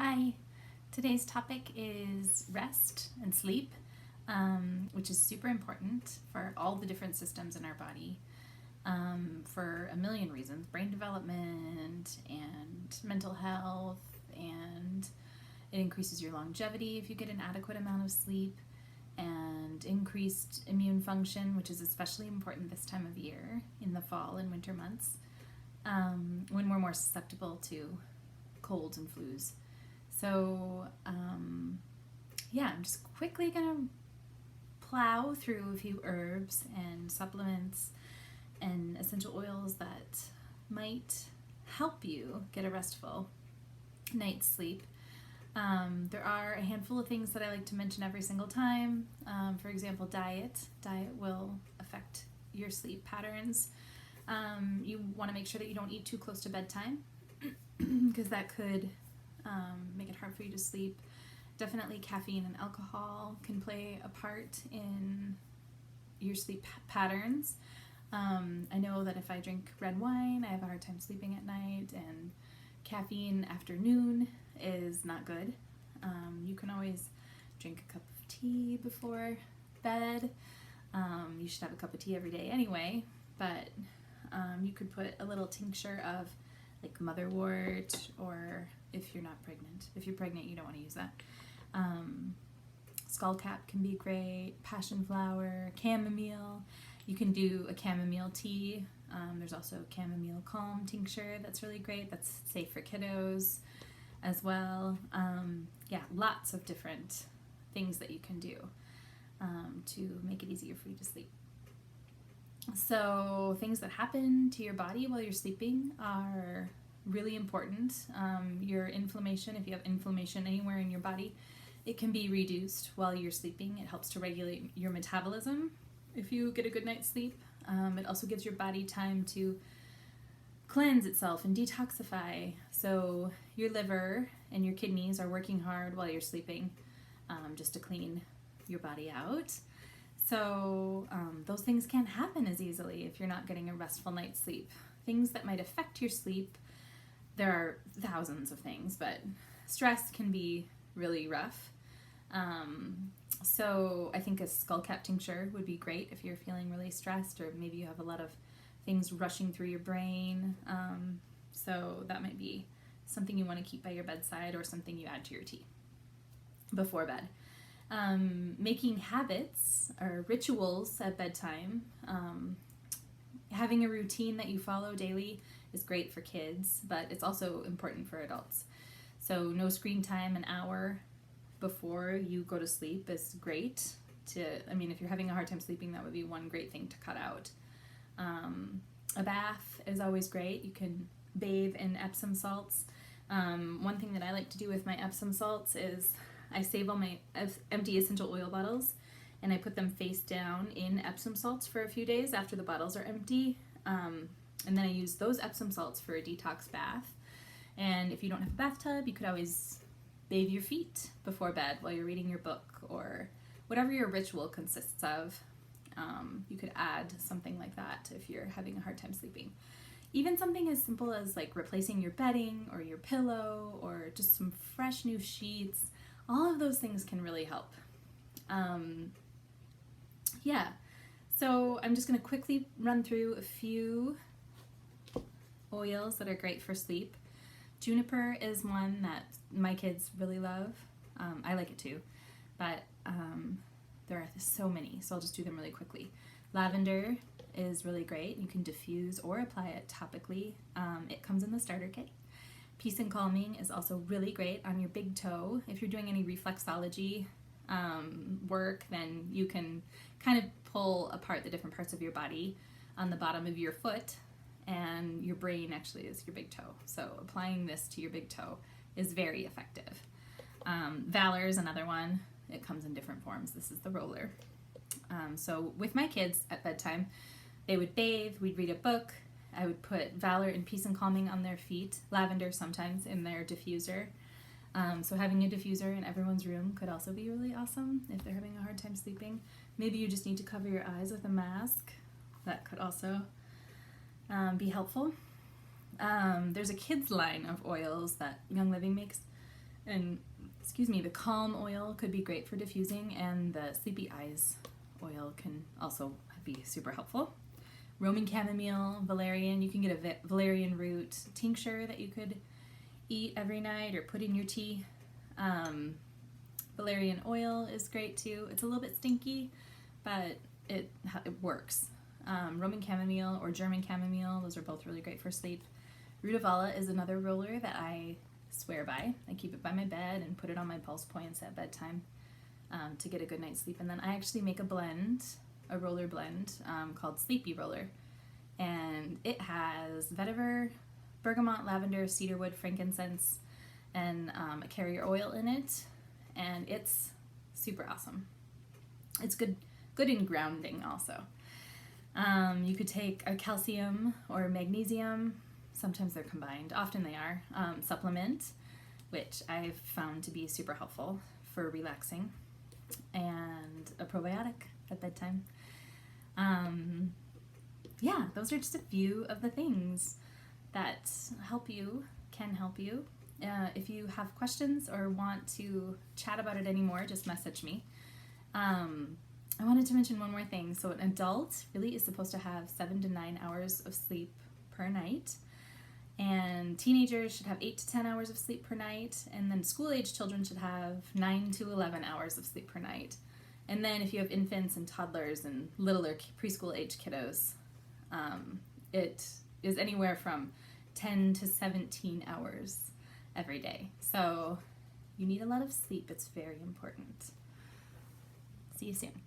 Hi, today's topic is rest and sleep, which is super important for all the different systems in our body for a million reasons: brain development and mental health, and it increases your longevity if you get an adequate amount of sleep, and increased immune function, which is especially important this time of year in the fall and winter months when we're more susceptible to colds and flus. So, I'm just quickly going to plow through a few herbs and supplements and essential oils that might help you get a restful night's sleep. There are a handful of things that I like to mention every single time. For example, diet. Diet will affect your sleep patterns. You want to make sure that you don't eat too close to bedtime because that could make it hard for you to sleep. Definitely caffeine and alcohol can play a part in your sleep patterns. I know that if I drink red wine, I have a hard time sleeping at night, and caffeine after noon is not good. You can always drink a cup of tea before bed. You should have a cup of tea every day anyway, but you could put a little tincture of like motherwort, or if you're not pregnant. If you're pregnant, you don't want to use that. Skullcap can be great, passion flower, chamomile. You can do a chamomile tea. There's also chamomile calm tincture that's really great. That's safe for kiddos as well. Lots of different things that you can do to make it easier for you to sleep. So things that happen to your body while you're sleeping are really important. Your inflammation, if you have inflammation anywhere in your body, it can be reduced while you're sleeping. It helps to regulate your metabolism if you get a good night's sleep. It also gives your body time to cleanse itself and detoxify. So your liver and your kidneys are working hard while you're sleeping just to clean your body out. So those things can't happen as easily if you're not getting a restful night's sleep. Things that might affect your sleep, there are thousands of things, but stress can be really rough. So I think a skullcap tincture would be great if you're feeling really stressed, or maybe you have a lot of things rushing through your brain. So that might be something you want to keep by your bedside, or something you add to your tea before bed. Making habits or rituals at bedtime, having a routine that you follow daily is great for kids, but it's also important for adults. So no screen time an hour before you go to sleep is great. If you're having a hard time sleeping, that would be one great thing to cut out. A bath is always great. You can bathe in Epsom salts. One thing that I like to do with my Epsom salts is I save all my empty essential oil bottles and I put them face down in Epsom salts for a few days after the bottles are empty. And then I use those Epsom salts for a detox bath. And if you don't have a bathtub, you could always bathe your feet before bed while you're reading your book, or whatever your ritual consists of. You could add something like that if you're having a hard time sleeping. Even something as simple as like replacing your bedding or your pillow, or just some fresh new sheets. All of those things can really help. So I'm just going to quickly run through a few oils that are great for sleep. Juniper is one that my kids really love. I like it too, but there are so many, so I'll just do them really quickly. Lavender is really great. You can diffuse or apply it topically. It comes in the starter kit. Peace and Calming is also really great on your big toe. If you're doing any reflexology work, then you can kind of pull apart the different parts of your body on the bottom of your foot, and your brain actually is your big toe. So applying this to your big toe is very effective. Valor is another one. It comes in different forms. This is the roller. So with my kids at bedtime, they would bathe, we'd read a book. I would put Valor and Peace and Calming on their feet, lavender sometimes in their diffuser. So having a diffuser in everyone's room could also be really awesome if they're having a hard time sleeping. Maybe you just need to cover your eyes with a mask. That could also be helpful. There's a kids line of oils that Young Living makes, And, excuse me, the Calm oil could be great for diffusing, and the Sleepy Eyes oil can also be super helpful. Roman chamomile, valerian, you can get a valerian root tincture that you could eat every night or put in your tea. Valerian oil is great too. It's a little bit stinky, but it works. Roman chamomile or German chamomile, those are both really great for sleep. Rutavala is another roller that I swear by. I keep it by my bed and put it on my pulse points at bedtime to get a good night's sleep. And then I actually make a blend, a roller blend called Sleepy Roller. And it has vetiver, bergamot, lavender, cedarwood, frankincense, and a carrier oil in it. And it's super awesome. It's good in grounding also. You could take a calcium or magnesium, sometimes they're combined, often they are, supplement, which I've found to be super helpful for relaxing, and a probiotic at bedtime. Yeah, those are just a few of the things that can help you. If you have questions or want to chat about it anymore, just message me. I wanted to mention one more thing. So an adult really is supposed to have 7 to 9 hours of sleep per night. And teenagers should have 8 to 10 hours of sleep per night. And then school-age children should have 9 to 11 hours of sleep per night. And then if you have infants and toddlers and littler preschool-age kiddos, it is anywhere from 10 to 17 hours every day. So you need a lot of sleep. It's very important. See you soon.